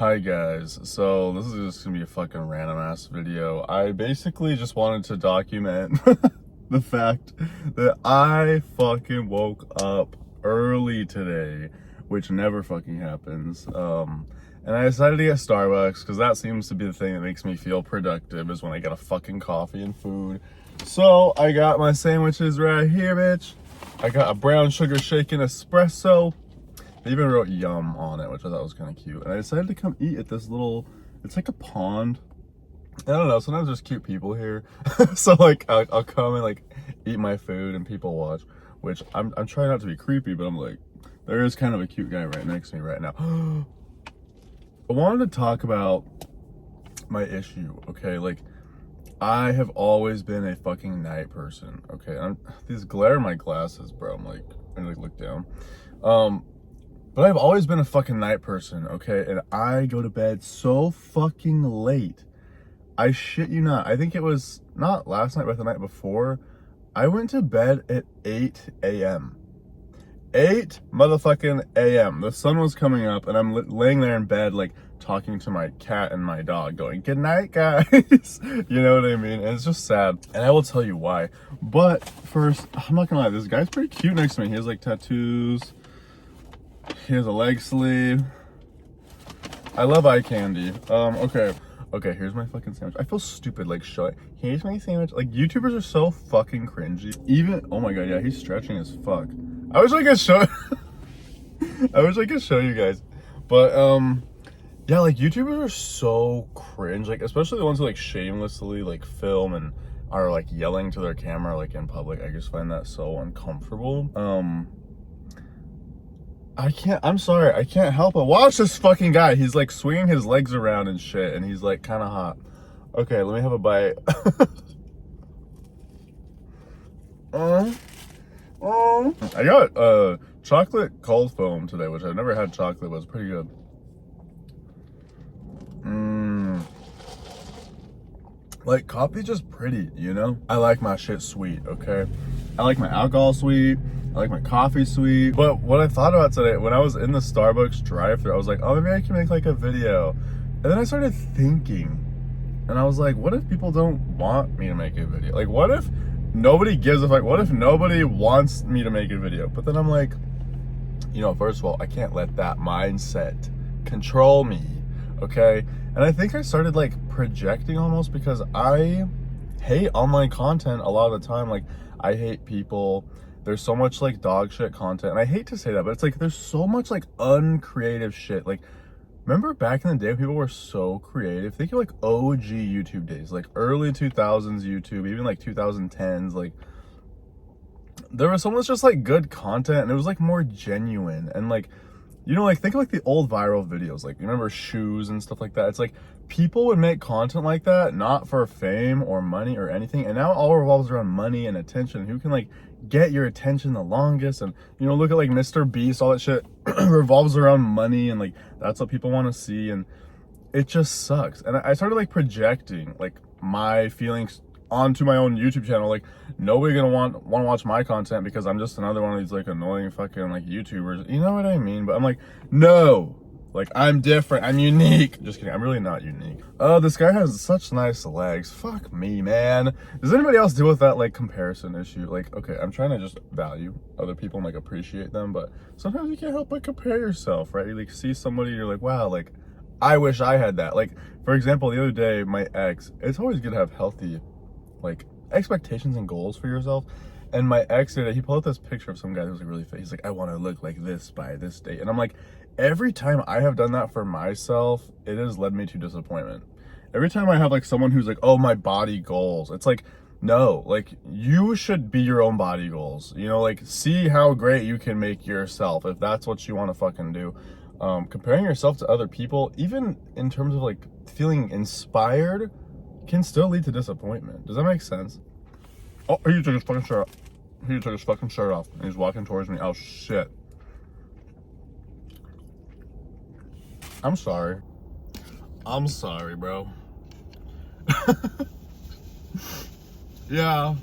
Hi guys, so this is just gonna be a fucking random ass video. I basically just wanted to document the fact that I fucking woke up early today, which never fucking happens. And I decided to get Starbucks because that seems to be the thing that makes me feel productive, is when I get a fucking coffee and food. So I got my sandwiches right here, bitch. I got a brown sugar shaken espresso. They even wrote yum on it, which I thought was kind of cute. And I decided to come eat at this little, it's like a pond. I don't know, sometimes there's cute people here. So like, I'll come and like eat my food and people watch, which I'm trying not to be creepy, but I'm like, there is kind of a cute guy right next to me right now. I wanted to talk about my issue, okay? Like, I have always been a fucking night person, okay? These glare in my glasses, bro. I'm like, I like look down. But I've always been a fucking night person, okay? And I go to bed so fucking late. I shit you not. I think it was not last night, but the night before. I went to bed at 8 a.m. 8 motherfucking a.m. The sun was coming up and I'm laying there in bed, like, talking to my cat and my dog going, good night, guys. You know what I mean? And it's just sad. And I will tell you why. But first, I'm not gonna lie, this guy's pretty cute next to me. He has, like, tattoos. He has a leg sleeve. I love eye candy. Okay, here's my fucking sandwich. I feel stupid, like, here's my sandwich. Like, YouTubers are so fucking cringy. Even, oh my god, yeah, he's stretching as fuck. I wish I could show, I wish I could show you guys. But, yeah, like, YouTubers are so cringe. Like, especially the ones who, like, shamelessly, like, film and are, like, yelling to their camera, like, in public. I just find that so uncomfortable. I'm sorry, I can't help it. Watch this fucking guy. He's like swinging his legs around and shit, and he's like kind of hot. Okay, let me have a bite. I got chocolate cold foam today, which I've never had chocolate, but it's pretty good. Like, coffee's just pretty, you know? I like my shit sweet, okay? I like my alcohol sweet. I like my coffee sweet. But what I thought about today, when I was in the Starbucks drive-thru, I was like, oh, maybe I can make like a video. And then I started thinking, and I was like, what if people don't want me to make a video? Like, what if nobody gives a fuck? What if nobody wants me to make a video? But then I'm like, you know, first of all, I can't let that mindset control me, okay? And I think I started like projecting almost, because I hate online content a lot of the time. Like, I hate people. There's so much like dog shit content, and I hate to say that, but it's like there's so much like uncreative shit. Like, remember back in the day when people were so creative? Think of like OG YouTube days, like early 2000s YouTube, even like 2010s. Like, there was so much just like good content, and it was like more genuine. And like, you know, like, think of like the old viral videos, like, you remember shoes and stuff like that? It's like people would make content like that not for fame or money or anything, and now it all revolves around money and attention. Who can like get your attention the longest? And, you know, look at like Mr. Beast, all that shit revolves around money, and like that's what people want to see, and it just sucks. And I started like projecting like my feelings onto my own YouTube channel. Like, nobody gonna want to watch my content because I'm just another one of these like annoying fucking like YouTubers, you know what I mean? But I'm like, no, like, I'm different, I'm unique. Just kidding, I'm really not unique. Oh, this guy has such nice legs. Fuck me, man. Does anybody else deal with that like comparison issue? Like, okay, I'm trying to just value other people and like appreciate them, but sometimes you can't help but compare yourself, right? You like see somebody, you're like, wow, like, I wish I had that. Like, for example, the other day, my ex, it's always good to have healthy like expectations and goals for yourself. And my ex today, he pulled up this picture of some guy who was like really fit. He's like, I want to look like this by this date. And I'm like, every time I have done that for myself, it has led me to disappointment. Every time I have like someone who's like, oh, my body goals, it's like, no, like, you should be your own body goals, you know? Like, see how great you can make yourself if that's what you want to fucking do. Comparing yourself to other people, even in terms of like feeling inspired, can still lead to disappointment. Does that make sense? Oh, he took his fucking shirt off. He took his fucking shirt off, and he's walking towards me. Oh, shit. I'm sorry. I'm sorry, bro. Yeah.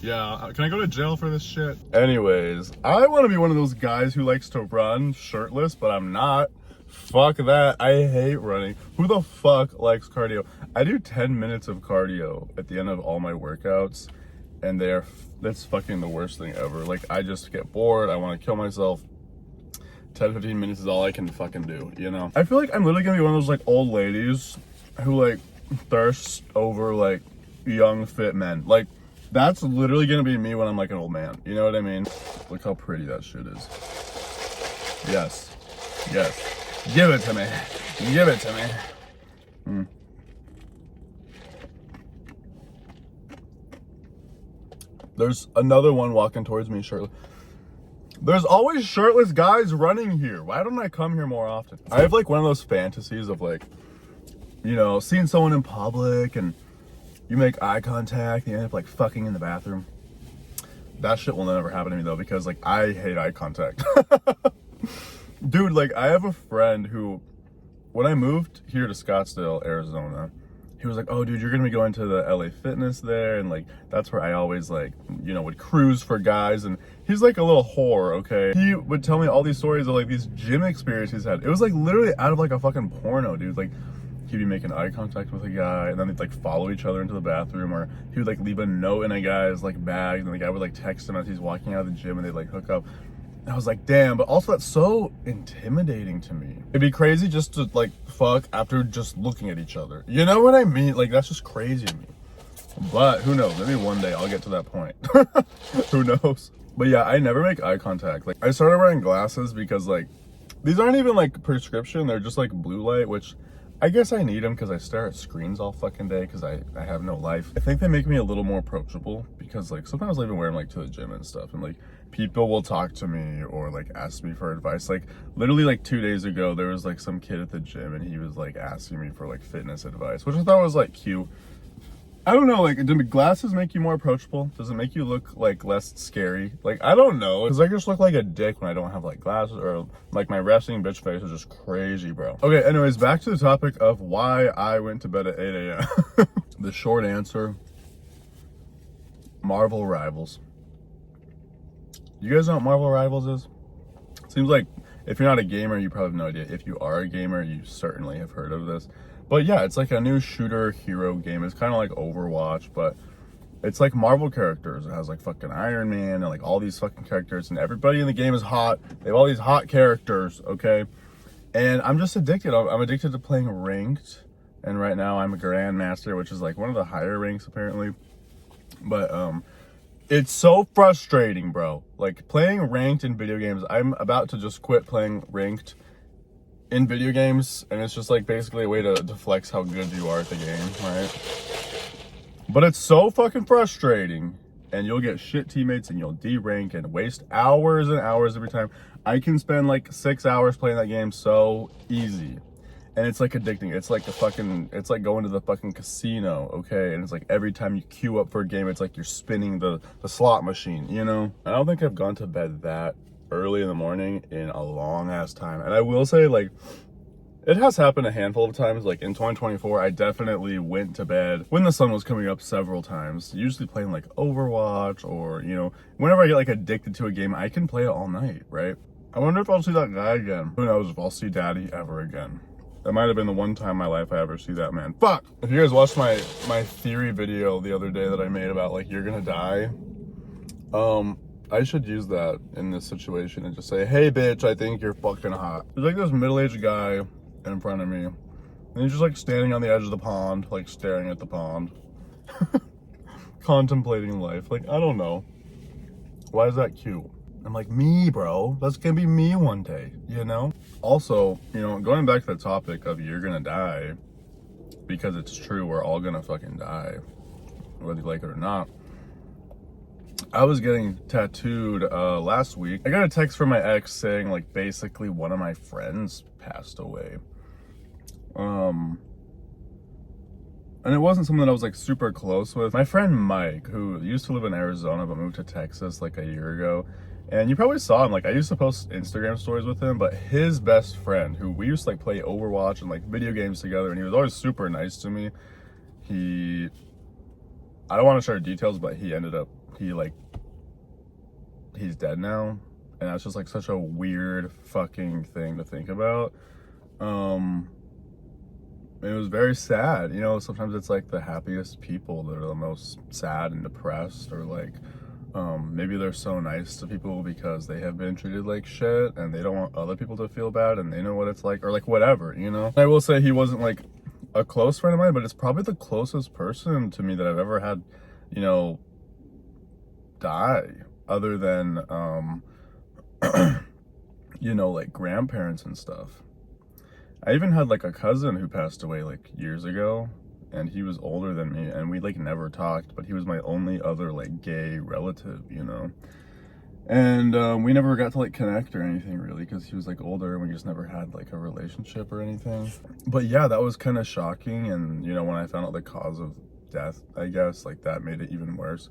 Can I go to jail for this shit? Anyways, I want to be one of those guys who likes to run shirtless, but I'm not. Fuck that. I hate running. Who the fuck likes cardio? I do 10 minutes of cardio at the end of all my workouts, and that's fucking the worst thing ever. Like, I just get bored. I want to kill myself. 10, 15 minutes is all I can fucking do, you know? I feel like I'm literally gonna be one of those, like, old ladies who, like, thirst over, like, young, fit men. Like, that's literally gonna be me when I'm, like, an old man. You know what I mean? Look how pretty that shit is. Yes. Yes. Give it to me. Give it to me. There's another one walking towards me shirtless. There's always shirtless guys running here. Why don't I come here more often? I have like one of those fantasies of like, you know, seeing someone in public and you make eye contact and you end up like fucking in the bathroom. That shit will never happen to me though, because like I hate eye contact. Dude, like I have a friend who, when I moved here to Scottsdale, Arizona, he was like, oh dude, you're gonna be going to the LA Fitness there, and like that's where I always like, you know, would cruise for guys. And he's like a little whore, okay? He would tell me all these stories of like these gym experiences he's had. It was like literally out of like a fucking porno, dude. Like he'd be making eye contact with a guy and then they'd like follow each other into the bathroom, or he would like leave a note in a guy's like bag and the guy would like text him as he's walking out of the gym and they'd like hook up. I was like, damn, but also that's so intimidating to me. It'd be crazy just to like fuck after just looking at each other. You know what I mean? Like that's just crazy to me. But who knows? Maybe one day I'll get to that point. Who knows? But yeah, I never make eye contact. Like I started wearing glasses because like, these aren't even like prescription. They're just like blue light, which I guess I need them because I stare at screens all fucking day because I have no life. I think they make me a little more approachable because like sometimes I even wear them like to the gym and stuff, and like people will talk to me or like ask me for advice. Like literally like 2 days ago there was like some kid at the gym and he was like asking me for like fitness advice, which I thought was like cute. I don't know, like, do glasses make you more approachable? Does it make you look like less scary? Like, I don't know, because I just look like a dick when I don't have like glasses, or like my resting bitch face is just crazy, bro. Okay, anyways, back to the topic of why I went to bed at 8 a.m. The short answer, Marvel Rivals. You guys know what Marvel Rivals is? Seems like if you're not a gamer, you probably have no idea. If you are a gamer, you certainly have heard of this. But yeah, it's like a new shooter hero game. It's kind of like Overwatch, but it's like Marvel characters. It has like fucking Iron Man and like all these fucking characters, and everybody in the game is hot. They have all these hot characters, okay? And I'm just addicted. I'm addicted to playing ranked. And right now I'm a Grandmaster, which is like one of the higher ranks apparently. But it's so frustrating, bro. Like playing ranked in video games. I'm about to just quit playing ranked in video games, and it's just like basically a way to flex how good you are at the game, right? But it's so fucking frustrating, and you'll get shit teammates and you'll de-rank and waste hours and hours every time. I can spend like 6 hours playing that game so easy, and it's like addicting. It's like it's like going to the fucking casino, okay? And it's like every time you queue up for a game, it's like you're spinning the slot machine, you know? I don't think I've gone to bed that early in the morning in a long ass time. And I will say, like, it has happened a handful of times. Like in 2024, I definitely went to bed when the sun was coming up several times, usually playing like Overwatch, or, you know, whenever I get like addicted to a game, I can play it all night, right? I wonder if I'll see that guy again. Who knows if I'll see Daddy ever again. That might have been the one time in my life I ever see that man. Fuck! If you guys watched my theory video the other day that I made about like, you're gonna die, I should use that in this situation and just say, hey bitch, I think you're fucking hot. There's like this middle-aged guy in front of me, and he's just like standing on the edge of the pond, like staring at the pond. Contemplating life. Like, I don't know. Why is that cute? I'm like, me, bro. That's gonna be me one day, you know? Also, you know, going back to the topic of you're gonna die, because it's true, we're all gonna fucking die, whether you like it or not. I was getting tattooed last week. I got a text from my ex saying like basically one of my friends passed away. And it wasn't someone that I was like super close with. My friend Mike, who used to live in Arizona but moved to Texas like a year ago. And you probably saw him, like I used to post Instagram stories with him, but his best friend, who we used to like play Overwatch and like video games together, and he was always super nice to me. I don't want to share details, but he's dead now, and that's just like such a weird fucking thing to think about. It was very sad. You know, sometimes it's like the happiest people that are the most sad and depressed, or like maybe they're so nice to people because they have been treated like shit and they don't want other people to feel bad and they know what it's like, or like whatever, you know. I will say he wasn't like a close friend of mine, but it's probably the closest person to me that I've ever had, you know, die, other than you know, like grandparents and stuff. I even had like a cousin who passed away like years ago, and he was older than me, and we like never talked, but he was my only other like gay relative, you know. And we never got to like connect or anything really, because he was like older and we just never had like a relationship or anything. But yeah, that was kind of shocking. And you know, when I found out the cause of death, I guess, like that made it even worse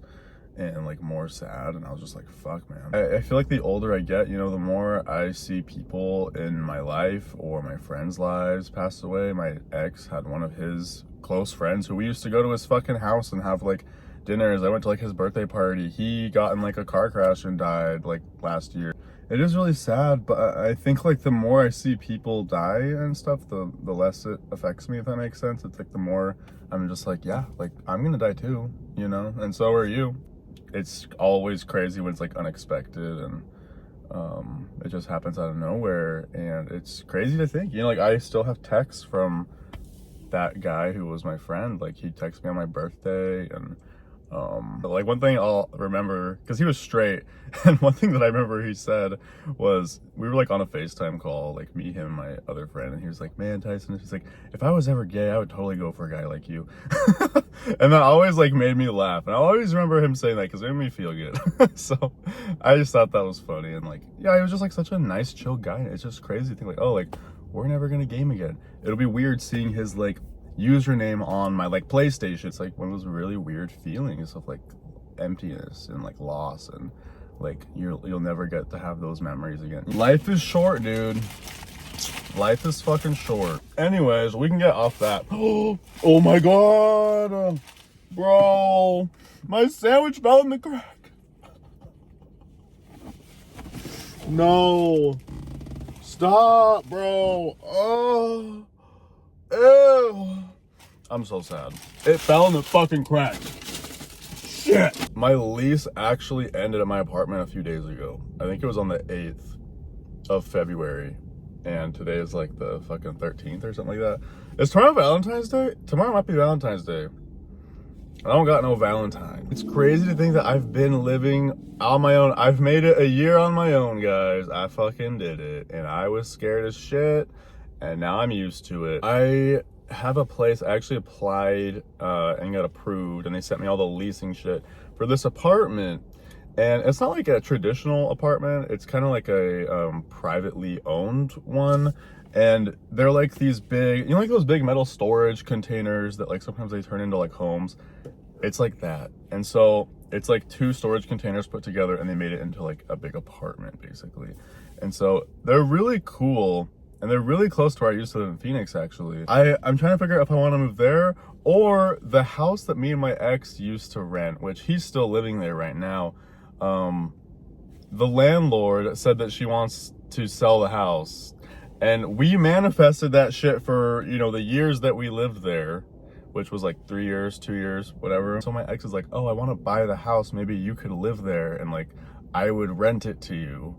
and like more sad. And I was just like, fuck, man. I feel like the older I get, you know, the more I see people in my life or my friends' lives pass away. My ex had one of his close friends who we used to go to his fucking house and have like dinners. I went to like his birthday party. He got in like a car crash and died like last year. It is really sad, but I think like the more I see people die and stuff, the less it affects me, if that makes sense. It's like the more I'm just like, yeah, like I'm gonna die too, you know, and so are you. It's always crazy when it's like unexpected, and it just happens out of nowhere, and it's crazy to think, you know, like I still have texts from that guy who was my friend. Like he texted me on my birthday, and like one thing I'll remember, because he was straight, and one thing that I remember he said was, we were like on a FaceTime call, like me, him, my other friend, and he was like, man, Tyson, he's like, if I was ever gay, I would totally go for a guy like you. And that always like made me laugh, and I always remember him saying that because it made me feel good. So I just thought that was funny, and like, yeah, he was just like such a nice, chill guy. It's just crazy to think like, oh, like we're never gonna game again. It'll be weird seeing his like username on my like PlayStation. It's like one of those really weird feelings of like emptiness and like loss, and like you'll never get to have those memories again. Life is short, dude. Life is fucking short. Anyways, we can get off that. Oh my god, bro, my sandwich fell in the crack. No, stop, bro. Oh, ew. I'm so sad. It fell in the fucking crack. Shit. My lease actually ended at my apartment a few days ago. I think it was on the 8th of February. And today is like the fucking 13th or something like that. Is tomorrow Valentine's Day? Tomorrow might be Valentine's Day. I don't got no Valentine. It's crazy to think that I've been living on my own. I've made it a year on my own, guys. I fucking did it. And I was scared as shit. And now I'm used to it. I have a place. I actually applied and got approved. And they sent me all the leasing shit for this apartment. And it's not like a traditional apartment. It's kind of like a privately owned one. And they're like these big, you know, like those big metal storage containers that like sometimes they turn into like homes. It's like that. And so it's like 2 storage containers put together, and they made it into like a big apartment basically. And so they're really cool, and they're really close to where I used to live in Phoenix, actually. I'm trying to figure out if I want to move there or the house that me and my ex used to rent, which he's still living there right now. The landlord said that she wants to sell the house, and we manifested that shit for, you know, the years that we lived there, which was like 3 years, 2 years, whatever. So my ex is like, oh, I want to buy the house. Maybe you could live there, and like I would rent it to you.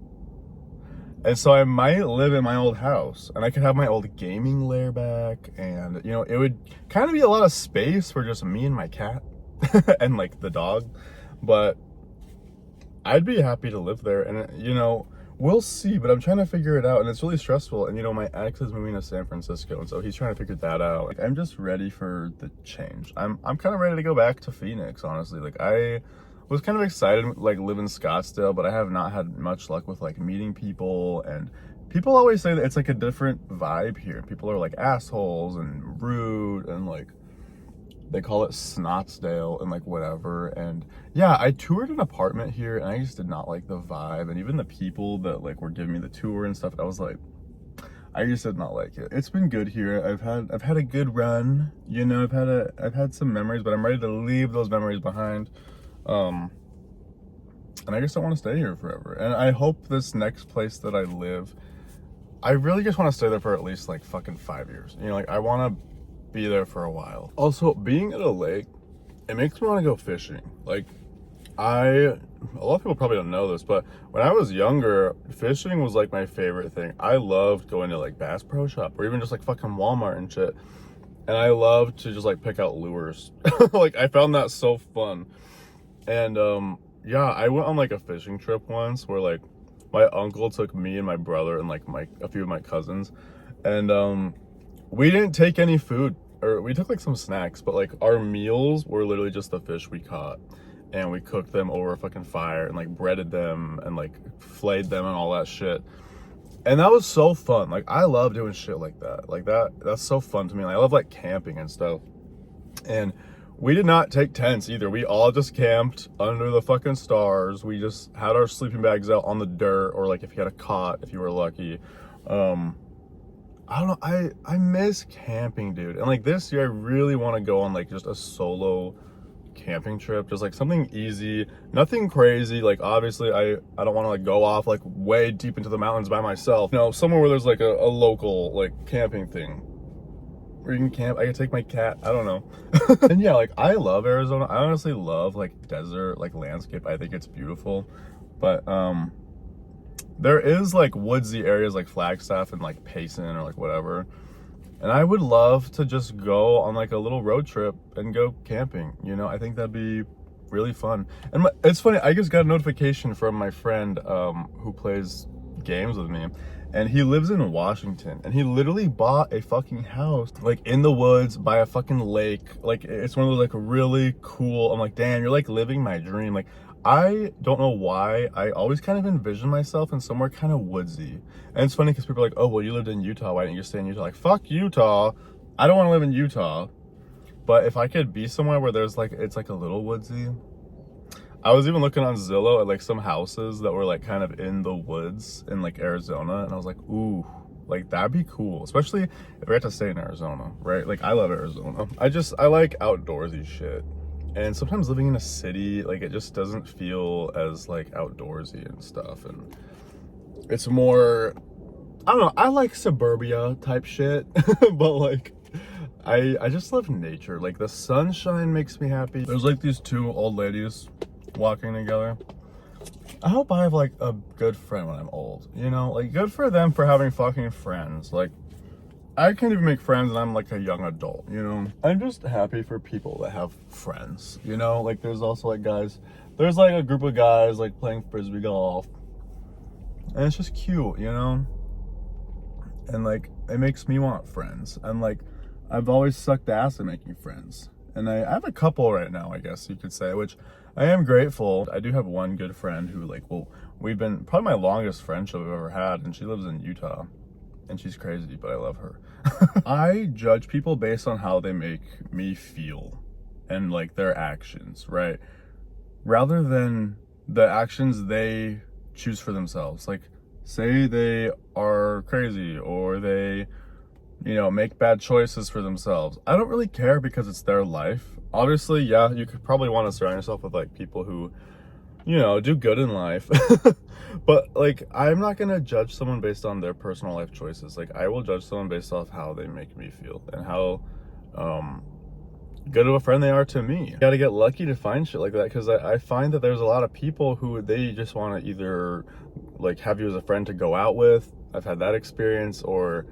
And so I might live in my old house, and I could have my old gaming lair back, and you know, it would kind of be a lot of space for just me and my cat and like the dog, but I'd be happy to live there. And you know, we'll see, but I'm trying to figure it out, and it's really stressful. And you know, my ex is moving to San Francisco, and so he's trying to figure that out. Like, I'm just ready for the change. I'm kind of ready to go back to Phoenix, honestly. Like, I was kind of excited, like, live in Scottsdale, but I have not had much luck with like meeting people. And people always say that it's like a different vibe here. People are like assholes and rude, and like they call it Snotsdale and like whatever. And yeah, I toured an apartment here, and I just did not like the vibe, and even the people that like were giving me the tour and stuff. I was like, I just did not like it. It's been good here. I've had a good run, you know. I've had some memories, but I'm ready to leave those memories behind. And I just don't want to stay here forever. And I hope this next place that I live I really just want to stay there for at least like fucking 5 years. You know, like I want to be there for a while. Also, being at a lake, it makes me want to go fishing. Like a lot of people probably don't know this, but when I was younger, fishing was like my favorite thing. I loved going to like Bass Pro Shop or even just like fucking Walmart and shit. And I loved to just like pick out lures. Like I found that so fun. And yeah, I went on like a fishing trip once where like my uncle took me and my brother and like a few of my cousins, and we didn't take any food, or we took like some snacks, but like our meals were literally just the fish we caught, and we cooked them over a fucking fire and like breaded them and like flayed them and all that shit. And that was so fun. Like I love doing shit like that. Like that's so fun to me. Like, I love like camping and stuff. And we did not take tents either. We all just camped under the fucking stars. We just had our sleeping bags out on the dirt, or like if you had a cot, if you were lucky. I don't know. I miss camping, dude. And like this year, I really want to go on like just a solo camping trip, just like something easy, nothing crazy. Like obviously I don't want to like go off like way deep into the mountains by myself. You know, somewhere where there's like a local like camping thing where you can camp. I can take my cat, I don't know. And yeah, like I love Arizona. I honestly love like desert, like landscape. I think it's beautiful. But there is like woodsy areas like Flagstaff and like Payson or like whatever. And I would love to just go on like a little road trip and go camping. You know, I think that'd be really fun. And it's funny, I just got a notification from my friend who plays games with me. And he lives in Washington. And he literally bought a fucking house like in the woods by a fucking lake. Like it's one of those like really cool. I'm like, damn, you're like living my dream. Like I don't know why, I always kind of envision myself in somewhere kind of woodsy. And it's funny because people are like, oh, well, you lived in Utah, why didn't you stay in Utah? Like, fuck Utah. I don't want to live in Utah. But if I could be somewhere where there's like, it's like a little woodsy. I was even looking on Zillow at like some houses that were like kind of in the woods in like Arizona. And I was like, ooh, like that'd be cool. Especially if we had to stay in Arizona, right? Like I love Arizona. I like outdoorsy shit. And sometimes living in a city, like it just doesn't feel as like outdoorsy and stuff. And it's more, I don't know, I like suburbia type shit, but like I just love nature. Like the sunshine makes me happy. There's like these two old ladies walking together. I hope I have like a good friend when I'm old, you know, like good for them for having fucking friends. Like I can't even make friends and I'm like a young adult, you know? I'm just happy for people that have friends, you know? Like there's also like guys, there's like a group of guys like playing frisbee golf. And it's just cute, you know? And like, it makes me want friends. And like, I've always sucked ass at making friends. And I have a couple right now, I guess you could say, which I am grateful. I do have one good friend who like, well, we've been probably my longest friendship I've ever had. And she lives in Utah. And she's crazy, but I love her. I judge people based on how they make me feel and like their actions, right? Rather than the actions they choose for themselves. Like say they are crazy or they, you know, make bad choices for themselves. I don't really care because it's their life. Obviously, yeah, you could probably want to surround yourself with like people who, you know, do good in life. But like I'm not gonna judge someone based on their personal life choices. Like I will judge someone based off how they make me feel and how good of a friend they are to me. You gotta get lucky to find shit like that, because I find that there's a lot of people who they just want to either like have you as a friend to go out with. I've had that experience. Or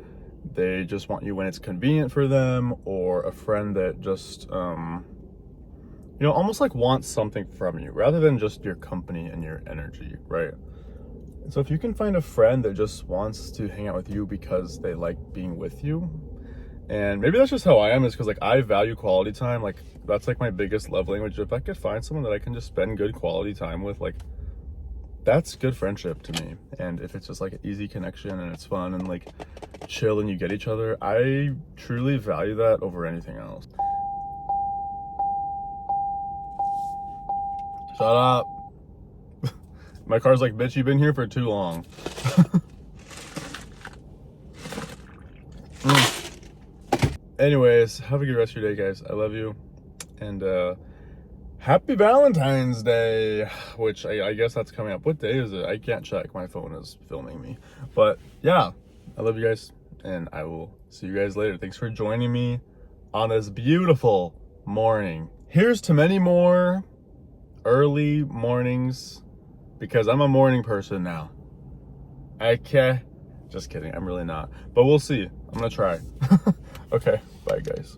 they just want you when it's convenient for them, or a friend that just you know, almost like wants something from you rather than just your company and your energy, right? So if you can find a friend that just wants to hang out with you because they like being with you, and maybe that's just how I am, is because like I value quality time. Like that's like my biggest love language. If I could find someone that I can just spend good quality time with, like that's good friendship to me. And if it's just like an easy connection and it's fun and like chill and you get each other, I truly value that over anything else. Shut up. My car's like, bitch, you've been here for too long. Anyways, have a good rest of your day, guys. I love you. And happy Valentine's Day, which I guess that's coming up. What day is it? I can't check. My phone is filming me. But yeah, I love you guys, and I will see you guys later. Thanks for joining me on this beautiful morning. Here's to many more early mornings, because I'm a morning person now. Okay. Just kidding. I'm really not. But we'll see. I'm going to try. Okay. Bye, guys.